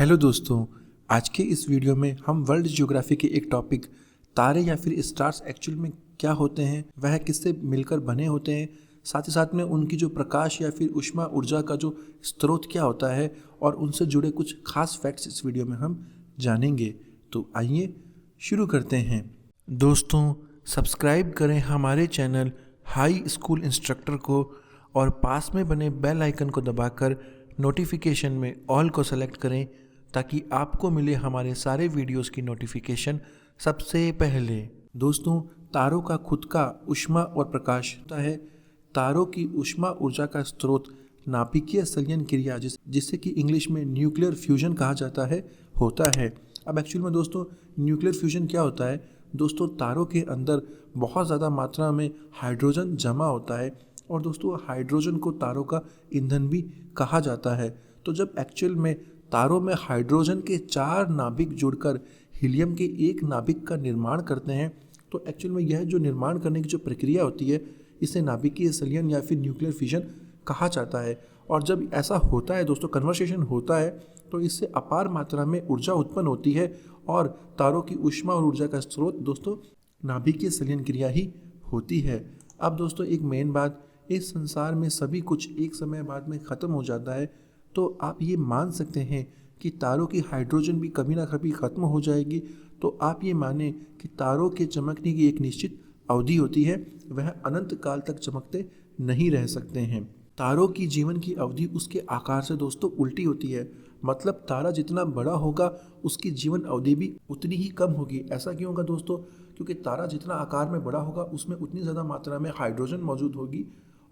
Hello दोस्तों, आज के इस वीडियो में हम वर्ल्ड ज्योग्राफी के एक टॉपिक तारे या फिर स्टार्स एक्चुअल में क्या होते हैं, वह किससे मिलकर बने होते हैं, साथ ही साथ में उनकी जो प्रकाश या फिर ऊष्मा ऊर्जा का जो स्रोत क्या होता है और उनसे जुड़े कुछ खास फैक्ट्स इस वीडियो में हम जानेंगे। तो आइए शुरू करते हैं। दोस्तों, सब्सक्राइब करें हमारे चैनल हाई स्कूल इंस्ट्रक्टर को और पास में बने बेल आइकन को दबाकर नोटिफिकेशन में ऑल को सेलेक्ट करें ताकि आपको मिले हमारे सारे वीडियोस की नोटिफिकेशन सबसे पहले। दोस्तों, तारों का खुद का ऊष्मा और प्रकाश होता है। तारों की ऊष्मा ऊर्जा का स्रोत नाभिकीय संलयन क्रिया जिसे कि इंग्लिश में न्यूक्लियर फ्यूजन कहा जाता है होता है। अब एक्चुअल में दोस्तों न्यूक्लियर फ्यूजन क्या होता है? दोस्तों, तारों के अंदर बहुत ज़्यादा मात्रा में हाइड्रोजन जमा होता है और दोस्तों हाइड्रोजन को तारों का ईंधन भी कहा जाता है। तो जब एक्चुअल में तारों में हाइड्रोजन के 4 नाभिक जुड़कर हीलियम के एक नाभिक का निर्माण करते हैं, तो एक्चुअल में यह जो निर्माण करने की जो प्रक्रिया होती है इसे नाभिकीय संलयन या फिर न्यूक्लियर फ्यूजन कहा जाता है। और जब ऐसा होता है दोस्तों, कन्वर्सेशन होता है, तो इससे अपार मात्रा में ऊर्जा उत्पन्न होती है और तारों की ऊष्मा और ऊर्जा का स्रोत दोस्तों नाभिकीय संलयन क्रिया ही होती है। अब दोस्तों एक मेन बात, इस संसार में सभी कुछ एक समय बाद में ख़त्म हो जाता है, तो आप ये मान सकते हैं कि तारों की हाइड्रोजन भी कभी ना कभी ख़त्म हो जाएगी। तो आप ये माने कि तारों के चमकने की एक निश्चित अवधि होती है, वह अनंत काल तक चमकते नहीं रह सकते हैं। तारों की जीवन की अवधि उसके आकार से दोस्तों उल्टी होती है, मतलब तारा जितना बड़ा होगा उसकी जीवन अवधि भी उतनी ही कम होगी। ऐसा क्यों होगा दोस्तों? क्योंकि तारा जितना आकार में बड़ा होगा उसमें उतनी ज़्यादा मात्रा में हाइड्रोजन मौजूद होगी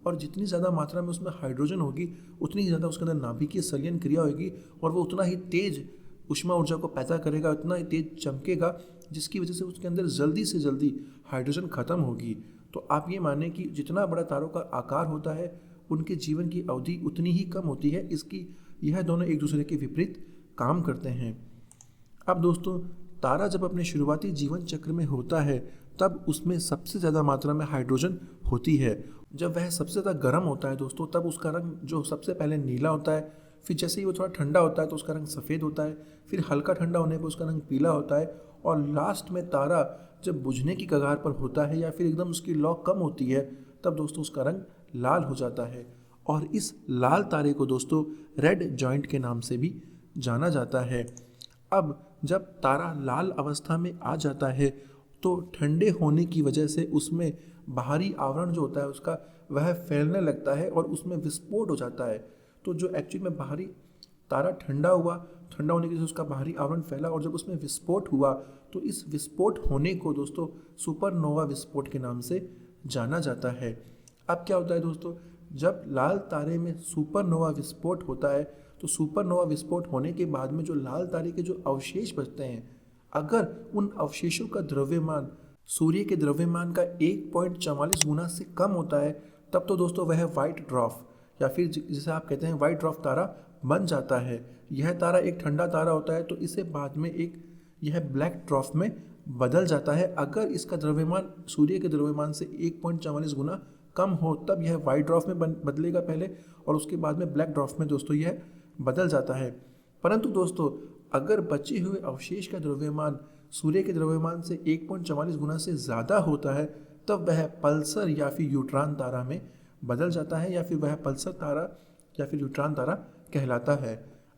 और जितनी ज़्यादा मात्रा में उसमें हाइड्रोजन होगी उतनी ही ज़्यादा उसके अंदर नाभिकीय संलयन क्रिया होगी और वो उतना ही तेज ऊष्मा ऊर्जा को पैदा करेगा, उतना ही तेज चमकेगा, जिसकी वजह से उसके अंदर जल्दी से जल्दी हाइड्रोजन खत्म होगी। तो आप ये माने कि जितना बड़ा तारों का आकार होता है उनके जीवन की अवधि उतनी ही कम होती है। इसकी यह दोनों एक दूसरे के विपरीत काम करते हैं। अब दोस्तों, तारा जब अपने शुरुआती जीवन चक्र में होता है तब उसमें सबसे ज़्यादा मात्रा में हाइड्रोजन होती है। जब वह सबसे ज़्यादा गर्म होता है दोस्तों, तब उसका रंग जो सबसे पहले नीला होता है, फिर जैसे ही वो थोड़ा ठंडा होता है तो उसका रंग सफ़ेद होता है, फिर हल्का ठंडा होने पर उसका रंग पीला होता है और लास्ट में तारा जब बुझने की कगार पर होता है या फिर एकदम उसकी लौ कम होती है, तब दोस्तों उसका रंग लाल हो जाता है। और इस लाल तारे को दोस्तों रेड जॉइंट के नाम से भी जाना जाता है। अब जब तारा लाल अवस्था में आ जाता है तो ठंडे होने की वजह से उसमें बाहरी आवरण जो होता है उसका वह फैलने लगता है और उसमें विस्फोट हो जाता है। तो जो एक्चुअली में बाहरी तारा ठंडा हुआ, ठंडा होने की वजह से उसका बाहरी आवरण फैला और जब उसमें विस्फोट हुआ तो इस विस्फोट होने को दोस्तों सुपरनोवा विस्फोट के नाम से जाना जाता है। अब क्या होता है दोस्तों, जब लाल तारे में सुपरनोवा विस्फोट होता है तो सुपरनोवा विस्फोट होने के बाद में जो लाल तारे के जो अवशेष बचते हैं, अगर उन अवशेषों का द्रव्यमान सूर्य के द्रव्यमान का 1.44 गुना से कम होता है, तब तो दोस्तों वह वाइट ड्वार्फ या फिर जिसे आप कहते हैं वाइट ड्वार्फ तारा बन जाता है। यह तारा एक ठंडा तारा होता है तो इसे बाद में यह ब्लैक ड्वार्फ में बदल जाता है। अगर इसका द्रव्यमान सूर्य के द्रव्यमान से 1.44 गुना कम हो तब यह वाइट ड्वार्फ में बदलेगा पहले और उसके बाद में ब्लैक ड्वार्फ में दोस्तों यह बदल जाता है। परंतु दोस्तों अगर बचे हुए अवशेष का द्रव्यमान सूर्य के द्रव्यमान से 1.44 गुना से ज़्यादा होता है तब वह पल्सर या फिर यूट्रॉन तारा में बदल जाता है या फिर वह पल्सर तारा या फिर यूट्रॉन तारा कहलाता है।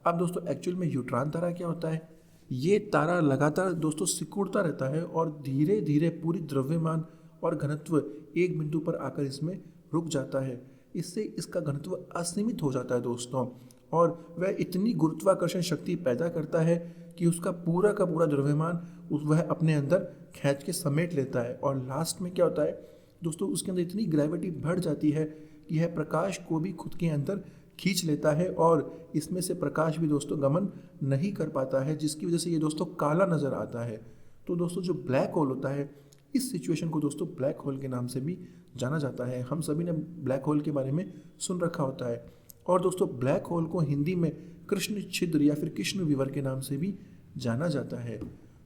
अब दोस्तों एक्चुअल में यूट्रॉन तारा क्या होता है? ये तारा लगातार दोस्तों सिकुड़ता रहता है और धीरे धीरे पूरी द्रव्यमान और घनत्व एक बिंदु पर आकर इसमें रुक जाता है। इससे इसका घनत्व असीमित हो जाता है दोस्तों और वह इतनी गुरुत्वाकर्षण शक्ति पैदा करता है कि उसका पूरा का पूरा द्रव्यमान वह अपने अंदर खींच के समेट लेता है। और लास्ट में क्या होता है दोस्तों, उसके अंदर इतनी ग्रेविटी बढ़ जाती है कि यह प्रकाश को भी खुद के अंदर खींच लेता है और इसमें से प्रकाश भी दोस्तों गमन नहीं कर पाता है, जिसकी वजह से ये दोस्तों काला नज़र आता है। तो दोस्तों जो ब्लैक होल होता है, इस सिचुएशन को दोस्तों ब्लैक होल के नाम से भी जाना जाता है। हम सभी ने ब्लैक होल के बारे में सुन रखा होता है। और दोस्तों ब्लैक होल को हिंदी में कृष्ण छिद्र या फिर कृष्ण विवर के नाम से भी जाना जाता है।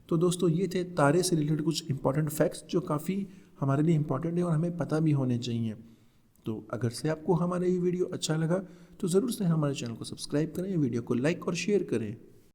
तो दोस्तों ये थे तारे से रिलेटेड कुछ इंपॉर्टेंट फैक्ट्स जो काफ़ी हमारे लिए इंपॉर्टेंट है और हमें पता भी होने चाहिए। तो अगर से आपको हमारा ये वीडियो अच्छा लगा तो ज़रूर से हमारे चैनल को सब्सक्राइब करें, वीडियो को लाइक और शेयर करें।